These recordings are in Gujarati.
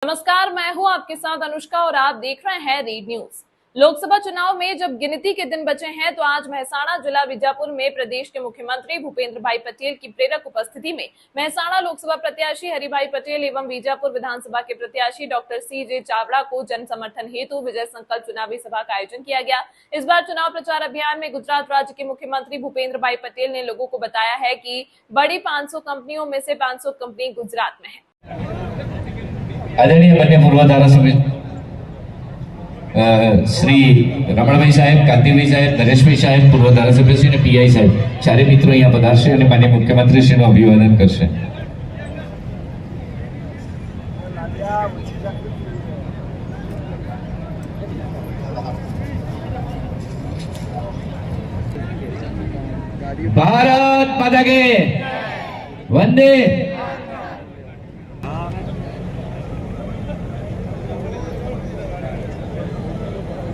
नमस्कार, मैं हूं आपके साथ अनुष्का और आप देख रहे हैं रीड न्यूज। लोकसभा चुनाव में जब गिनती के दिन बचे हैं तो आज मेहसाणा जिला बीजापुर में प्रदेश के मुख्यमंत्री भूपेंद्र भाई पटेल की प्रेरक उपस्थिति में मेहसाणा लोकसभा प्रत्याशी हरिभाई पटेल एवं बीजापुर विधानसभा के प्रत्याशी डॉक्टर CJ चावड़ा को जन समर्थन हेतु विजय संकल्प चुनावी सभा का आयोजन किया गया। इस बार चुनाव प्रचार अभियान में गुजरात राज्य के मुख्यमंत्री भूपेंद्र भाई पटेल ने लोगों को बताया है कि बड़ी 500 कंपनियों में से 500 कंपनी गुजरात में है। आदरणीय बने पूर्व धारासभ्य श्री रमणभाई साहेब, कांतिभाई साहेब, नरेशभाई साहेब, पूर्व धारासभ्य श्री અને PI સાહેબ ચારે મિત્રો અહીંયા પધારશે અને માનનીય મુખ્યમંત્રી શ્રીનું અભિવાદન કરશે। ભારત માતા કે વંદે।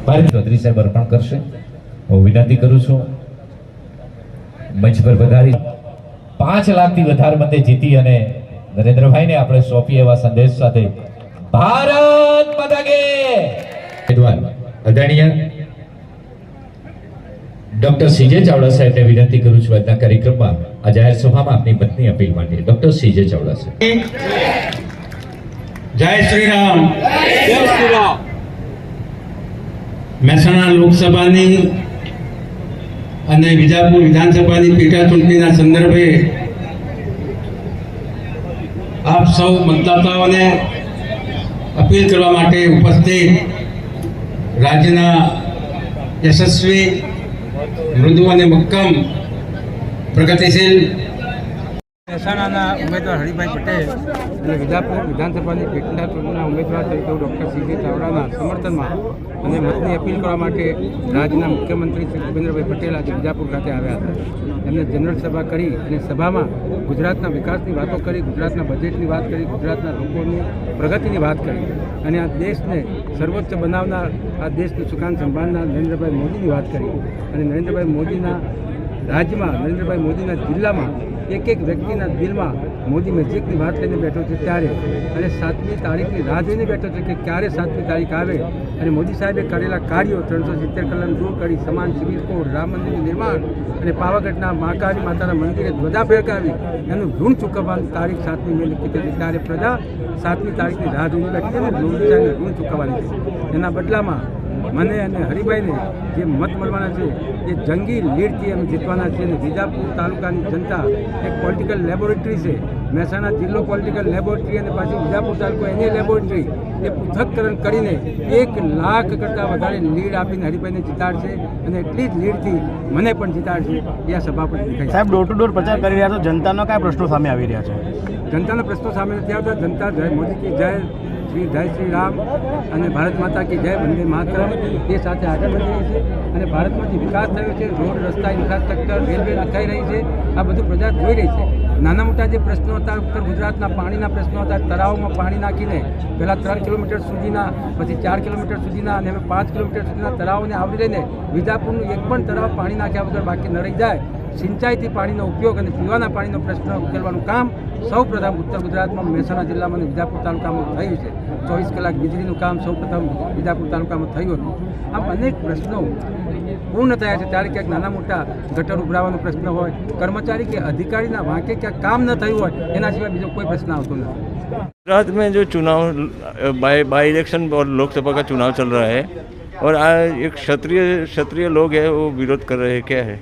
भारत चौधरी साहब अर्पण करशे। હું વિનંતી કરું છું મંચ પર પધારી 5 લાખથી વધારે મતે જીતી અને નરેન્દ્રભાઈને આપણે સોંપી એવા સંદેશ સાથે ભારત માતા કે આદરણીય ડોક્ટર CJ ચાવડા સાહેબને વિનંતી કરું છું આજના કાર્યક્રમમાં આ જાહેર સભામાં આપની પત્ની અપીલ માટે ડોક્ટર CJ ચાવડા સાહેબ। जय श्री राम। जय श्री राम। મહેસાણા લોકસભાની અને બીજાપુર વિધાનસભાની પેટા ચૂંટણીના સંદર્ભે આપ સૌ મતદાતાઓને અપીલ કરવા માટે ઉપસ્થિત રાજ્યના યશસ્વી, મૃદુ અને મક્કમ પ્રગતિશીલ મહેસાણાના ઉમેદવાર હરિભાઈ પટેલ અને બીજાપુર વિધાનસભાની પેટા ચૂંટણીના ઉમેદવાર તરીકે ડૉક્ટર CJ ચાવડાના સમર્થનમાં અને મતની અપીલ કરવા માટે રાજ્યના મુખ્યમંત્રી શ્રી ભૂપેન્દ્રભાઈ પટેલ આજે બીજાપુર ખાતે આવ્યા હતા। એમને જનરલ સભા કરી અને સભામાં ગુજરાતના વિકાસની વાતો કરી, ગુજરાતના બજેટની વાત કરી, ગુજરાતના લોકોની પ્રગતિની વાત કરી અને આ દેશને સર્વોચ્ચ બનાવનાર, આ દેશનું સુકાન સંભાળનાર નરેન્દ્રભાઈ મોદીની વાત કરી અને નરેન્દ્રભાઈ મોદીના રાજ્યમાં, નરેન્દ્રભાઈ મોદીના જિલ્લામાં એક એક વ્યક્તિના દિલમાં મોદી મેજિકની વાત લઈને બેઠો છે ત્યારે અને 7મી તારીખની રાહ જોઈને બેઠો છે કે ક્યારે 7મી તારીખ આવે અને મોદી સાહેબે કરેલા કાર્યો 370 કલમ દૂર કરી, સમાન સિવિલ કોડ, રામ મંદિરનું નિર્માણ અને પાવાગઢના મહાકાળી માતાના મંદિરે ધ્વજા ફેરકાવી એનું ઋણ ચૂકવવાની તારીખ 7મી મે નક્કી કરી ત્યારે પ્રજા 7મી તારીખની રાહ જોઈને બેઠી છે અને મોદી સાહેબને ઋણ ચૂકવવાની છે। એના બદલામાં મને અને હરિભાઈને જે મત મળવાના છે એ જંગી લીડથી અમે જીતવાના છીએ અને બીજાપુર તાલુકાની જનતા એક પોલિટિકલ લેબોરેટરી છે। મહેસાણા જિલ્લો પોલિટિકલ લેબોરેટરી અને પાછી બીજાપુર તાલુકો એની લેબોરેટરી એ પૃથ્થકરણ કરીને 1 લાખ કરતાં વધારે લીડ આપીને હરિભાઈને જીતાડશે અને એટલી જ લીડથી મને પણ જીતાડશે એ આ સભા પર દેખાય। સાહેબ, ડોર ટુ ડોર પ્રચાર કરી રહ્યા છો, જનતાનો કયા પ્રશ્નો સામે આવી રહ્યા છે? જનતાના પ્રશ્નો સામે નથી આવતા। જનતા જય મોદી કી જય, જય શ્રી રામ અને ભારત માતા કી જય, વંદે માતરમ એ સાથે આગળ વધી રહી છે અને ભારતમાં જે વિકાસ થયો છે, રોડ, રસ્તા, ઇન્ફ્રાસ્ટ્રક્ચર, રેલવે નખાઈ રહી છે, આ બધું પ્રજા જોઈ રહી છે। નાના મોટા જે પ્રશ્નો હતા, ઉત્તર ગુજરાતના પાણીના પ્રશ્નો હતા, તળાવમાં પાણી નાખીને પહેલાં 3 કિલોમીટર સુધીના, પછી 4 કિલોમીટર સુધીના અને હવે 5 કિલોમીટર સુધીના તળાવોને આવરી લઈને બીજાપુરનું એક પણ તળાવ પાણી નાખ્યા વગર બાકી ન રહી જાય, સિંચાઈથી પાણીનો ઉપયોગ અને પીવાના પાણીનો પ્રશ્ન ઉકેલવાનું કામ સૌપ્રથમ ઉત્તર ગુજરાતમાં મહેસાણા જિલ્લામાં અને બીજાપુર તાલુકામાં થયું છે। 24 કલાક વીજળીનું કામ સૌપ્રથમ બીજાપુર તાલુકામાં થયું હતું। આમ અનેક પ્રશ્નો પૂર્ણ થયા છે ત્યારે ક્યાંક નાના મોટા ગટર ઉભરાવાનો પ્રશ્ન હોય, કર્મચારી કે अधिकारी વાંકે ક્યાંક કામ ન થયું હોય, એના સિવાય બીજો કોઈ પ્રશ્ન આવતો નથી। गुजरात में जो चुनाव बाई इलेक्शन और लोकसभा का चुनाव चल रहा है और एक क्षत्रिय लोग हैं वो विरोध कर रहे हैं, क्या है?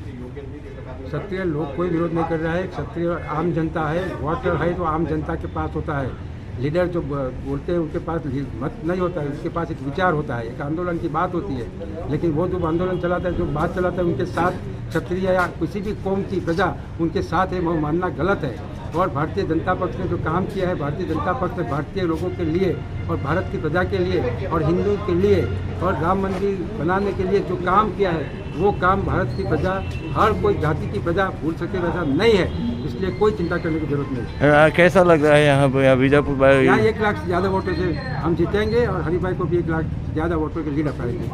क्षत्रिय लोग कोई विरोध नहीं कर रहा है। क्षत्रिय आम जनता है, वोटर है तो आम जनता के पास होता है। लीडर जो बोलते हैं उनके पास मत नहीं होता है, उसके पास एक विचार होता है, एक आंदोलन की बात होती है। लेकिन वो जो आंदोलन चलाता है, जो बात चलाता है, उनके साथ क्षत्रिय या किसी भी कौम की प्रजा उनके साथ है, वो मानना गलत है। और भारतीय जनता पक्ष ने जो काम किया है, भारतीय जनता पक्ष ने भारतीय लोगों के लिए और भारत की प्रजा के लिए और हिंदू के लिए और राम मंदिर बनाने के लिए जो काम किया है, वो काम भारत की प्रजा, हर कोई जाति की प्रजा भूल सके वैसा नहीं है। इसलिए कोई चिंता करने की जरूरत नहीं। कैसा लग रहा है यहाँ पर बीजापुर? यहाँ 1 लाख से ज़्यादा वोटों से हम जीतेंगे और हरिभाई को भी 1 लाख ज़्यादा वोटों के लीड अपाएंगे।